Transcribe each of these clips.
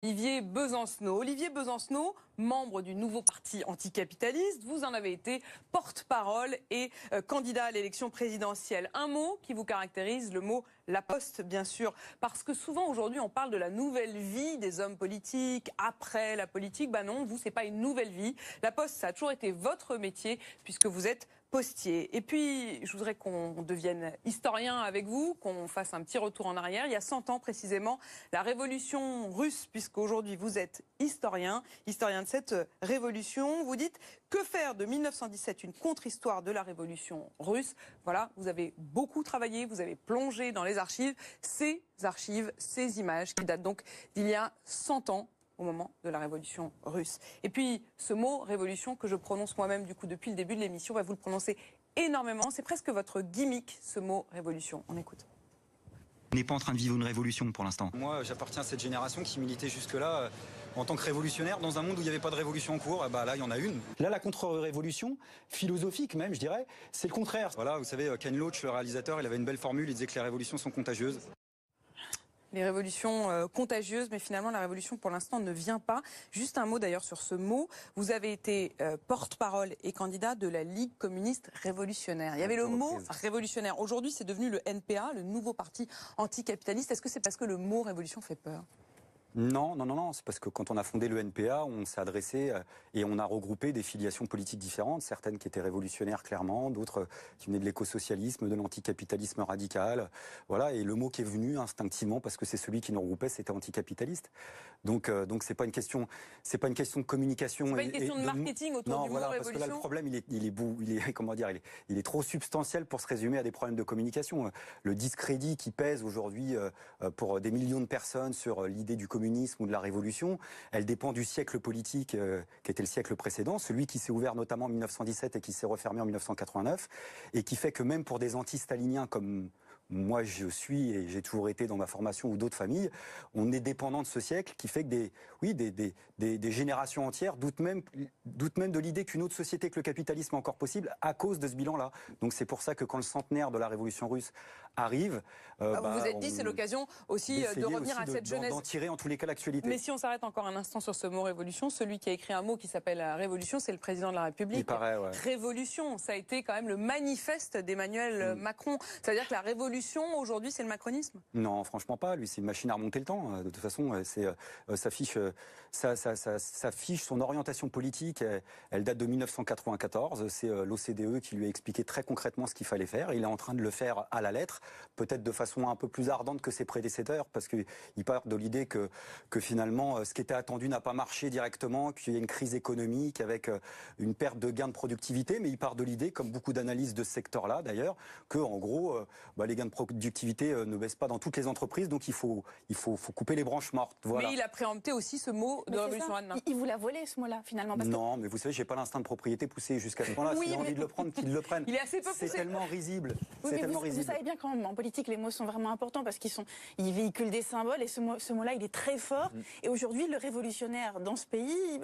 Olivier Besancenot. Olivier Besancenot, membre du nouveau parti anticapitaliste, vous en avez été porte-parole et candidat à l'élection présidentielle. Un mot qui vous caractérise, le mot La Poste, bien sûr, parce que souvent aujourd'hui on parle de la nouvelle vie des hommes politiques, après la politique. Ben non, vous, c'est pas une nouvelle vie. La Poste, ça a toujours été votre métier puisque vous êtes postier. Et puis, je voudrais qu'on devienne historien avec vous, qu'on fasse un petit retour en arrière. Il y a 100 ans précisément, la révolution russe, puisqu'aujourd'hui vous êtes historien de cette révolution. Vous dites, que faire de 1917 une contre-histoire de la révolution russe? Voilà, vous avez beaucoup travaillé, vous avez plongé dans les archives, ces images qui datent donc d'il y a 100 ans. Au moment de la révolution russe. Et puis, ce mot révolution que je prononce moi-même du coup depuis le début de l'émission, vous le prononcez énormément. C'est presque votre gimmick, ce mot révolution. On écoute. On n'est pas en train de vivre une révolution pour l'instant. Moi, j'appartiens à cette génération qui militait jusque-là en tant que révolutionnaire dans un monde où il n'y avait pas de révolution en cours. Bah là, il y en a une. Là, la contre-révolution, philosophique même, je dirais, c'est le contraire. Voilà, vous savez, Ken Loach, le réalisateur, il avait une belle formule, il disait que les révolutions sont contagieuses. Les révolutions contagieuses, mais finalement la révolution pour l'instant ne vient pas. Juste un mot d'ailleurs sur ce mot. Vous avez été porte-parole et candidat de la Ligue communiste révolutionnaire. Il y avait le mot révolutionnaire. Aujourd'hui, c'est devenu le NPA, le nouveau parti anticapitaliste. Est-ce que c'est parce que le mot révolution fait peur ? Non, c'est parce que quand on a fondé le NPA, on s'est adressé et on a regroupé des filiations politiques différentes, certaines qui étaient révolutionnaires clairement, d'autres qui venaient de l'écosocialisme, de l'anticapitalisme radical, voilà. Et le mot qui est venu instinctivement, parce que c'est celui qui nous regroupait, c'était anticapitaliste. Donc c'est pas une question de communication. C'est pas une question de marketing autour du mot révolution. Parce que là le problème il est trop substantiel pour se résumer à des problèmes de communication. Le discrédit qui pèse aujourd'hui pour des millions de personnes sur l'idée du communisme ou de la révolution, elle dépend du siècle politique qui était le siècle précédent, celui qui s'est ouvert notamment en 1917 et qui s'est refermé en 1989, et qui fait que même pour des anti-staliniens comme moi je suis et j'ai toujours été dans ma formation ou d'autres familles, on est dépendant de ce siècle qui fait que des générations entières doutent même de l'idée qu'une autre société que le capitalisme est encore possible à cause de ce bilan-là. Donc c'est pour ça que quand le centenaire de la révolution russe arrive... vous vous êtes dit c'est l'occasion aussi de revenir à cette jeunesse. D'en tirer en tous les cas l'actualité. Mais si on s'arrête encore un instant sur ce mot révolution, celui qui a écrit un mot qui s'appelle révolution, c'est le président de la République. Il paraît, ouais. Révolution, ça a été quand même le manifeste d'Emmanuel Macron. C'est-à-dire que la révolution aujourd'hui, c'est le macronisme? Non, franchement pas. Lui, c'est une machine à remonter le temps. De toute façon, ça fiche son orientation politique. Elle date de 1994. C'est l'OCDE qui lui a expliqué très concrètement ce qu'il fallait faire. Il est en train de le faire à la lettre, peut-être de façon un peu plus ardente que ses prédécesseurs, parce qu'il part de l'idée que finalement, ce qui était attendu n'a pas marché directement, qu'il y a une crise économique avec une perte de gains de productivité. Mais il part de l'idée, comme beaucoup d'analystes de ce secteur-là d'ailleurs, que en gros, les gains de productivité ne baisse pas dans toutes les entreprises, donc il faut couper les branches mortes. Voilà. Mais il a préempté aussi ce mot de révolution. Il vous l'a volé ce mot-là finalement. Non, mais vous savez, j'ai pas l'instinct de propriété poussé jusqu'à ce point-là. S'il a envie de le prendre, qu'il le prenne. Il est assez peu poussé. C'est tellement risible. Oui, vous savez bien qu'en politique, les mots sont vraiment importants parce ils véhiculent des symboles et ce mot-là, il est très fort. Et aujourd'hui, le révolutionnaire dans ce pays,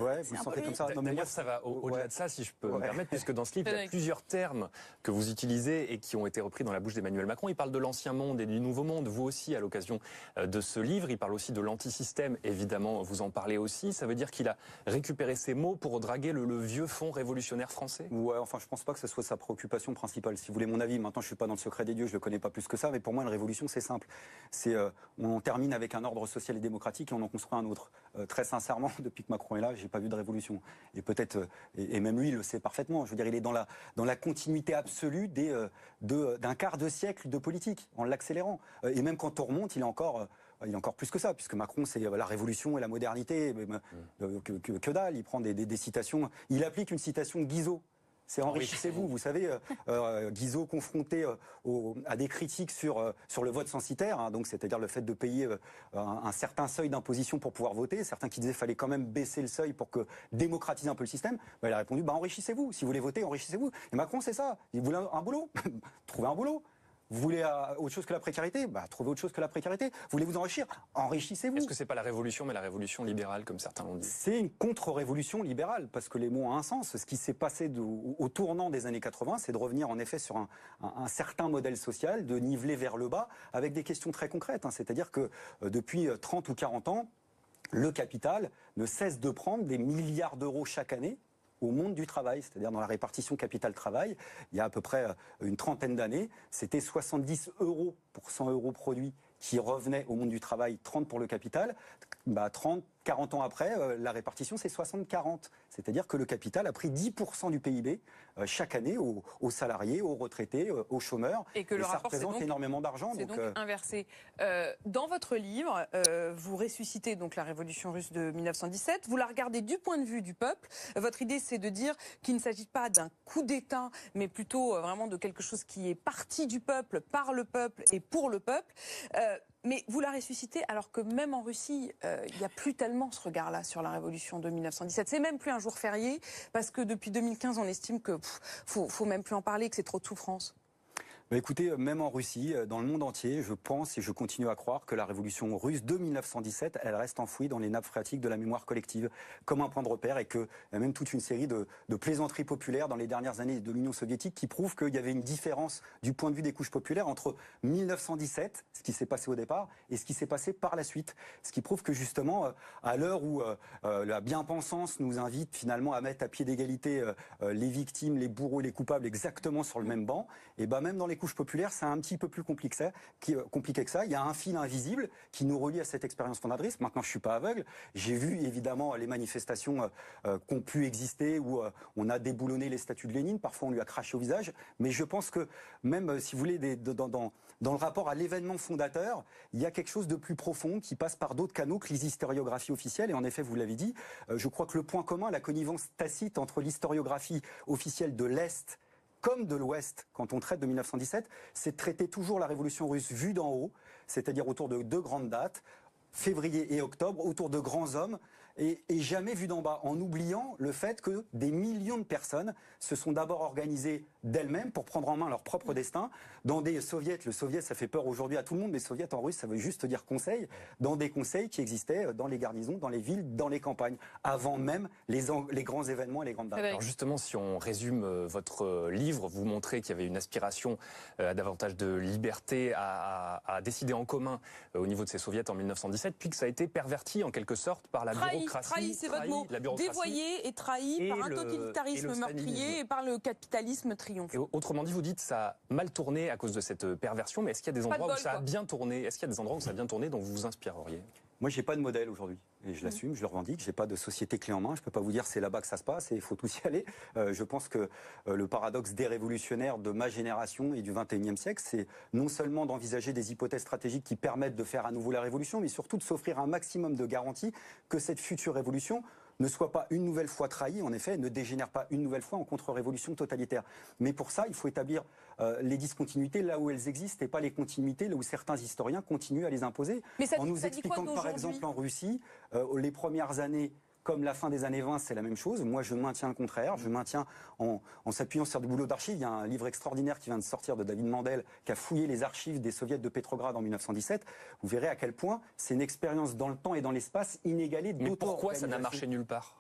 ouais, vous le sentez comme ça. D'ailleurs, ça va au-delà de ça, si je peux me permettre, puisque dans ce livre, il y a plusieurs termes que vous utilisez et qui ont été repris dans la bouche d'Emmanuel Macron. Il parle de l'ancien monde et du nouveau monde. Vous aussi, à l'occasion de ce livre, il parle aussi de l'antisystème. Évidemment, vous en parlez aussi. Ça veut dire qu'il a récupéré ces mots pour draguer le vieux fond révolutionnaire français? Ouais, enfin, je pense pas que ce soit sa préoccupation principale. Si vous voulez mon avis, maintenant, je suis pas dans le secret des dieux, je le connais pas plus que ça, mais pour moi, une révolution, c'est simple. C'est, on termine avec un ordre social et démocratique et on en construit un autre. Très sincèrement, depuis que Macron est là, j'ai pas vu de révolution. Et peut-être, et même lui, il le sait parfaitement. Je veux dire, il est dans la continuité absolue d'un quart de siècle de politique, en l'accélérant. Et même quand on remonte, il est encore plus que ça, puisque Macron, c'est la révolution et la modernité, que dalle. Il prend des citations. Il applique une citation de Guizot. C'est enrichissez-vous. Vous savez, Guizot confronté à des critiques sur le vote censitaire, hein, donc c'est-à-dire le fait de payer un certain seuil d'imposition pour pouvoir voter. Certains qui disaient qu'il fallait quand même baisser le seuil pour démocratiser un peu le système. Il a répondu enrichissez-vous. Si vous voulez voter, enrichissez-vous. Et Macron, c'est ça. Il voulait un boulot. Trouvez un boulot. Vous voulez autre chose que la précarité? Trouvez autre chose que la précarité. Vous voulez vous enrichir? Enrichissez-vous. Est-ce que c'est pas la révolution, mais la révolution libérale, comme certains l'ont dit? C'est une contre-révolution libérale, parce que les mots ont un sens. Ce qui s'est passé au tournant des années 80, c'est de revenir en effet sur un certain modèle social, de niveler vers le bas, avec des questions très concrètes. Hein. C'est-à-dire que depuis 30 ou 40 ans, le capital ne cesse de prendre des milliards d'euros chaque année au monde du travail, c'est-à-dire dans la répartition capital-travail. Il y a à peu près une trentaine d'années, c'était 70 euros pour 100 euros produits qui revenaient au monde du travail, 30 pour le capital. 30, 40 ans après, la répartition, c'est 60-40. C'est-à-dire que le capital a pris 10% du PIB chaque année aux salariés, aux retraités, aux chômeurs. Et que le ça rapport, représente énormément d'argent. C'est donc inversé. Dans votre livre, vous ressuscitez donc la révolution russe de 1917. Vous la regardez du point de vue du peuple. Votre idée, c'est de dire qu'il ne s'agit pas d'un coup d'État, mais plutôt vraiment de quelque chose qui est parti du peuple, par le peuple et pour le peuple. Mais vous la ressuscitez alors que même en Russie, il n'y a plus tellement ce regard-là sur la révolution de 1917. C'est même plus un jour férié parce que depuis 2015, on estime que faut même plus en parler, que c'est trop de souffrance. Écoutez, même en Russie, dans le monde entier, je pense et je continue à croire que la révolution russe de 1917, elle reste enfouie dans les nappes phréatiques de la mémoire collective, comme un point de repère, et qu'il y a même toute une série de plaisanteries populaires dans les dernières années de l'Union soviétique qui prouvent qu'il y avait une différence du point de vue des couches populaires entre 1917, ce qui s'est passé au départ, et ce qui s'est passé par la suite. Ce qui prouve que justement, à l'heure où la bien-pensance nous invite finalement à mettre à pied d'égalité les victimes, les bourreaux et les coupables exactement sur le même banc, et même dans les couches populaires, c'est un petit peu plus compliqué que ça. Il y a un fil invisible qui nous relie à cette expérience fondatrice. Maintenant, je suis pas aveugle. J'ai vu évidemment les manifestations qui ont pu exister où on a déboulonné les statues de Lénine. Parfois, on lui a craché au visage. Mais je pense que même, si vous voulez, dans le rapport à l'événement fondateur, il y a quelque chose de plus profond qui passe par d'autres canaux que les historiographies officielles. Et en effet, vous l'avez dit, je crois que le point commun, la connivence tacite entre l'historiographie officielle de l'Est comme de l'Ouest, quand on traite de 1917, c'est de traiter toujours la révolution russe vue d'en haut, c'est-à-dire autour de deux grandes dates, février et octobre, autour de grands hommes, et jamais vue d'en bas, en oubliant le fait que des millions de personnes se sont d'abord organisées d'elles-mêmes pour prendre en main leur propre destin, dans des soviets, le soviet ça fait peur aujourd'hui à tout le monde, mais soviet en russe ça veut juste dire conseil, dans des conseils qui existaient dans les garnisons, dans les villes, dans les campagnes, avant même les grands événements et les grandes dates. Alors justement, si on résume votre livre, vous montrez qu'il y avait une aspiration à davantage de liberté, à décider en commun au niveau de ces soviets en 1917, puis que ça a été perverti en quelque sorte par la bureaucratie. Trahi, c'est votre mot. Dévoyé et trahi par un totalitarisme meurtrier et par le capitalisme triomphant. Autrement dit, vous dites que ça a mal tourné à cause de cette perversion, mais est-ce qu'il y a des endroits où ça a bien tourné? Est-ce qu'il y a des endroits où ça a bien tourné dont vous vous inspireriez? Moi, j'ai pas de modèle aujourd'hui, et je l'assume, je le revendique. J'ai pas de société clé en main. Je peux pas vous dire c'est là-bas que ça se passe et il faut tous y aller. Je pense que le paradoxe des révolutionnaires de ma génération et du XXIe siècle, c'est non seulement d'envisager des hypothèses stratégiques qui permettent de faire à nouveau la révolution, mais surtout de s'offrir un maximum de garanties que cette future révolution ne soit pas une nouvelle fois trahie, en effet, ne dégénère pas une nouvelle fois en contre-révolution totalitaire. Mais pour ça, il faut établir les discontinuités là où elles existent et pas les continuités là où certains historiens continuent à les imposer. En nous expliquant que, par exemple, en Russie, les premières années, comme la fin des années 20, c'est la même chose. Moi, je maintiens le contraire. Je maintiens, en s'appuyant sur du boulot d'archives, il y a un livre extraordinaire qui vient de sortir de David Mandel, qui a fouillé les archives des soviets de Pétrograd en 1917. Vous verrez à quel point c'est une expérience dans le temps et dans l'espace inégalée d'auto-organisation. Mais pourquoi ça n'a marché nulle part ?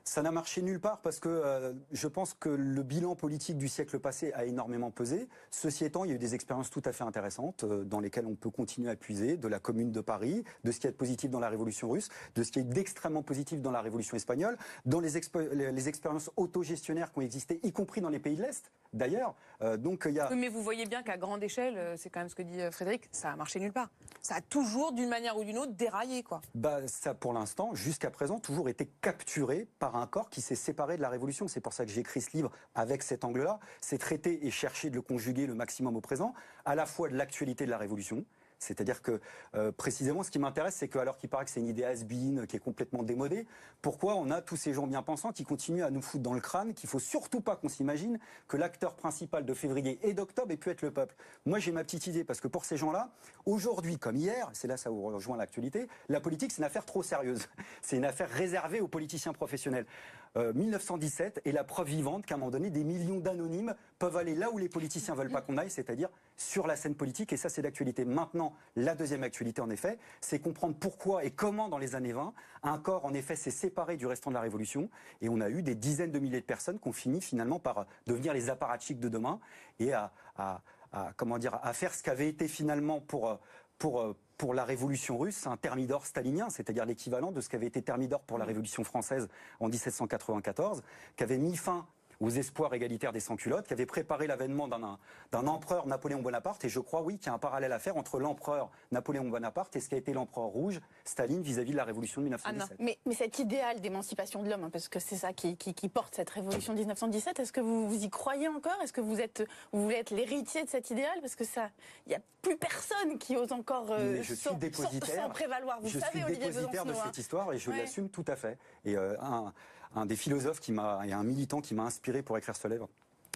Ça n'a marché nulle part parce que je pense que le bilan politique du siècle passé a énormément pesé. Ceci étant, il y a eu des expériences tout à fait intéressantes dans lesquelles on peut continuer à puiser, de la Commune de Paris, de ce qui est positif dans la Révolution russe, de ce qui est d'extrêmement positif dans la Révolution espagnole, dans les expériences autogestionnaires qui ont existé, y compris dans les pays de l'Est, d'ailleurs. Mais vous voyez bien qu'à grande échelle, c'est quand même ce que dit Frédéric, ça a marché nulle part. Ça a toujours, d'une manière ou d'une autre, déraillé, quoi. Ça, pour l'instant, jusqu'à présent, toujours été capturé par un corps qui s'est séparé de la Révolution. C'est pour ça que j'ai écrit ce livre avec cet angle-là. C'est traiter et chercher de le conjuguer le maximum au présent, à la fois de l'actualité de la Révolution. C'est-à-dire que, précisément, ce qui m'intéresse, c'est qu'alors qu'il paraît que c'est une idée has-been, qui est complètement démodée, pourquoi on a tous ces gens bien pensants qui continuent à nous foutre dans le crâne qu'il faut surtout pas qu'on s'imagine que l'acteur principal de février et d'octobre ait pu être le peuple. Moi, j'ai ma petite idée, parce que pour ces gens-là, aujourd'hui comme hier, c'est là ça vous rejoint l'actualité, la politique, c'est une affaire trop sérieuse. C'est une affaire réservée aux politiciens professionnels. 1917 est la preuve vivante qu'à un moment donné, des millions d'anonymes peuvent aller là où les politiciens veulent pas qu'on aille, c'est-à-dire sur la scène politique, et ça, c'est d'actualité. Maintenant, la deuxième actualité, en effet, c'est comprendre pourquoi et comment, dans les années 20, un corps, en effet, s'est séparé du restant de la Révolution, et on a eu des dizaines de milliers de personnes qui ont fini finalement par devenir les apparatchiks de demain, et à faire ce qu'avait été finalement pour pour la révolution russe, c'est un thermidor stalinien, c'est-à-dire l'équivalent de ce qu'avait été thermidor pour la révolution française en 1794, qui avait mis fin aux espoirs égalitaires des sans-culottes, qui avait préparé l'avènement d'un empereur Napoléon Bonaparte. Et je crois, oui, qu'il y a un parallèle à faire entre l'empereur Napoléon Bonaparte et ce qu'a été l'empereur rouge, Staline, vis-à-vis de la révolution de 1917. Mais cet idéal d'émancipation de l'homme, hein, parce que c'est ça qui porte cette révolution de 1917, est-ce que vous y croyez encore? Est-ce que vous voulez être l'héritier de cet idéal? Parce que ça, il n'y a plus personne qui ose encore s'en prévaloir. Vous savez, Olivier Besancenot, je suis dépositaire de cette histoire et je l'assume tout à fait. Et un des philosophes et un militant qui m'a inspiré pour écrire ce livre,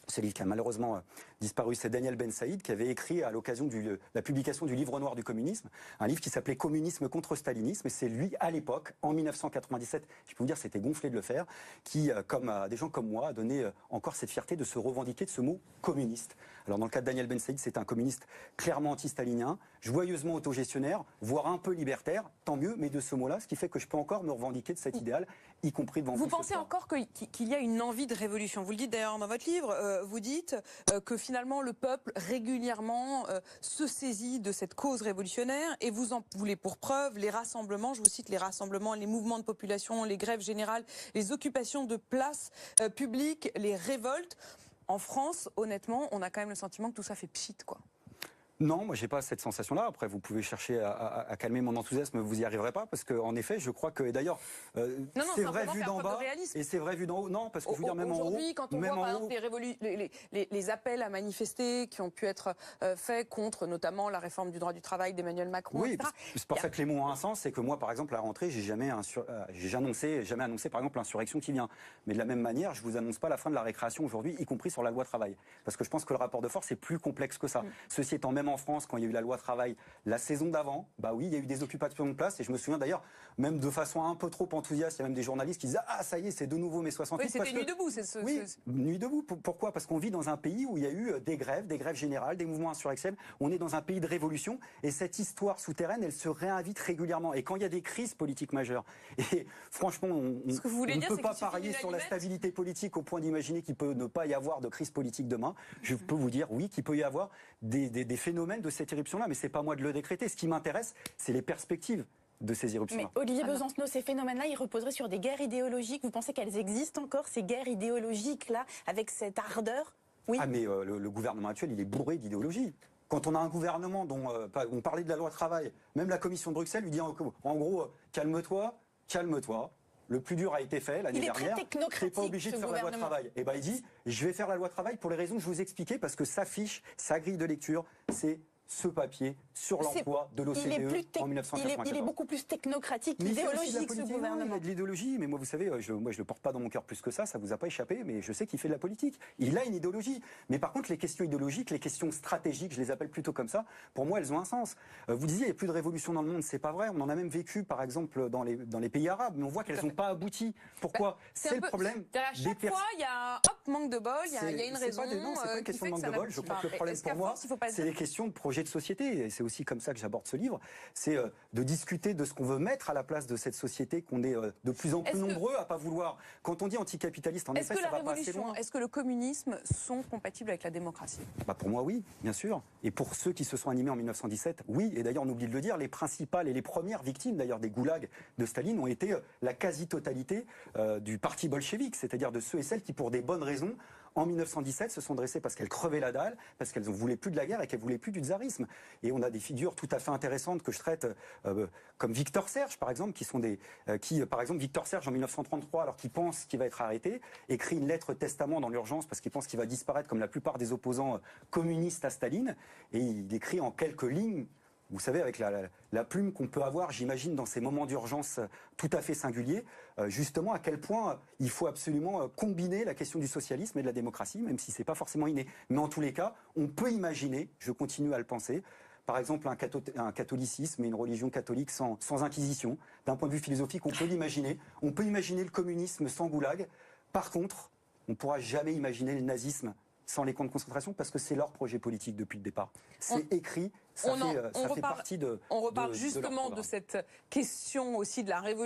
qui a malheureusement disparu, c'est Daniel Ben Saïd, qui avait écrit à l'occasion de la publication du livre noir du communisme, un livre qui s'appelait Communisme contre stalinisme, et c'est lui, à l'époque, en 1997, je peux vous dire c'était gonflé de le faire, qui, comme des gens comme moi, a donné encore cette fierté de se revendiquer de ce mot communiste. Alors dans le cas de Daniel Ben Saïd, c'est un communiste clairement anti-stalinien, joyeusement autogestionnaire, voire un peu libertaire, tant mieux, mais de ce mot-là, ce qui fait que je peux encore me revendiquer de cet idéal, y compris devant vous. Vous pensez encore qu'il y a une envie de révolution? Vous le dites d'ailleurs dans votre livre, vous dites que finalement le peuple régulièrement se saisit de cette cause révolutionnaire et vous en voulez pour preuve les rassemblements, je vous cite les rassemblements, les mouvements de population, les grèves générales, les occupations de places publiques, les révoltes. En France, honnêtement, on a quand même le sentiment que tout ça fait pchit, quoi. Non, moi j'ai pas cette sensation-là. Après, vous pouvez chercher à calmer mon enthousiasme, vous y arriverez pas, parce qu'en effet, je crois que, et d'ailleurs, c'est vrai vu d'en bas, et c'est vrai vu d'en haut. Non, parce que je veux dire, même en haut, aujourd'hui, quand on voit par exemple les appels à manifester qui ont pu être faits contre notamment la réforme du droit du travail d'Emmanuel Macron, oui, etc. C'est pour ça que les mots ont un sens. C'est que moi, par exemple, à la rentrée, j'ai jamais annoncé, par exemple, l'insurrection qui vient. Mais de la même manière, je vous annonce pas la fin de la récréation aujourd'hui, y compris sur la loi travail, parce que je pense que le rapport de force est plus complexe que ça. Ceci étant, même en France, quand il y a eu la loi travail la saison d'avant, bah oui, il y a eu des occupations de place, et je me souviens d'ailleurs, même de façon un peu trop enthousiaste, il y a même des journalistes qui disaient ah ça y est, c'est de nouveau mai 68. Oui, c'était Nuit debout, oui, Nuit debout. Pourquoi? Parce qu'on vit dans un pays où il y a eu des grèves générales, des mouvements insurrectionnels. On est dans un pays de révolution, et cette histoire souterraine, elle se réinvite régulièrement. Et quand il y a des crises politiques majeures, et franchement, on ne peut pas parier sur la stabilité politique au point d'imaginer qu'il peut ne pas y avoir de crise politique demain. Je peux vous dire oui qu'il peut y avoir des phénomènes de cette éruption-là, mais c'est pas moi de le décréter. Ce qui m'intéresse, c'est les perspectives de ces éruptions-là. Mais Olivier Besancenot, ces phénomènes-là, ils reposeraient sur des guerres idéologiques. Vous pensez qu'elles existent encore, ces guerres idéologiques-là, avec cette ardeur? Oui. Ah mais le gouvernement actuel, il est bourré d'idéologie. Quand on a un gouvernement dont on parlait de la loi travail, même la commission de Bruxelles lui dit en gros, calme-toi, calme-toi. Le plus dur a été fait l'année dernière. Tu n'es pas obligé de faire la loi travail. Et ben il dit, je vais faire la loi travail pour les raisons que je vous expliquais, parce que sa fiche, sa grille de lecture, c'est ce papier sur l'emploi de l'OCDE en 1994. Il est beaucoup plus technocratique qu'idéologique, ce gouvernement. Il a de l'idéologie, mais moi, vous savez, moi, je le porte pas dans mon cœur plus que ça vous a pas échappé, mais je sais qu'il fait de la politique. Il a une idéologie. Mais par contre, les questions idéologiques, les questions stratégiques, je les appelle plutôt comme ça, pour moi, elles ont un sens. Vous disiez, il n'y a plus de révolution dans le monde, c'est pas vrai. On en a même vécu, par exemple, dans les pays arabes, mais on voit qu'elles n'ont pas abouti. Pourquoi? C'est le problème. À chaque fois, il y a manque de bol, il y a une raison. Non, c'est pas une question de manque de bol. Je crois que le problème pour moi, c'est les questions de projet de société. Et c'est aussi comme ça que j'aborde ce livre. C'est de discuter de ce qu'on veut mettre à la place de cette société, qu'on est de plus en plus nombreux à pas vouloir. Quand on dit anticapitaliste, en effet, ça va pas assez loin. Est-ce que le communisme sont compatibles avec la démocratie? Bah pour moi, oui, bien sûr. Et pour ceux qui se sont animés en 1917, oui. Et d'ailleurs, on oublie de le dire, les principales et les premières victimes, d'ailleurs, des goulags de Staline ont été la quasi-totalité du parti bolchevique, c'est-à-dire de ceux et celles qui, pour des bonnes raisons, en 1917, se sont dressées parce qu'elles crevaient la dalle, parce qu'elles ne voulaient plus de la guerre et qu'elles ne voulaient plus du tsarisme. Et on a des figures tout à fait intéressantes que je traite, comme Victor Serge, par exemple, par exemple, Victor Serge, en 1933, alors qu'il pense qu'il va être arrêté, écrit une lettre testament dans l'urgence parce qu'il pense qu'il va disparaître comme la plupart des opposants communistes à Staline. Et il écrit en quelques lignes, vous savez, avec la plume qu'on peut avoir, j'imagine, dans ces moments d'urgence tout à fait singuliers, justement à quel point il faut absolument combiner la question du socialisme et de la démocratie, même si c'est pas forcément inné. Mais en tous les cas, on peut imaginer, je continue à le penser, par exemple un catholicisme et une religion catholique sans inquisition. D'un point de vue philosophique, on peut l'imaginer. On peut imaginer le communisme sans goulag. Par contre, on ne pourra jamais imaginer le nazisme sans les camps de concentration, parce que c'est leur projet politique depuis le départ. C'est écrit, ça fait partie de... On reparle justement de cette question aussi de la révolution.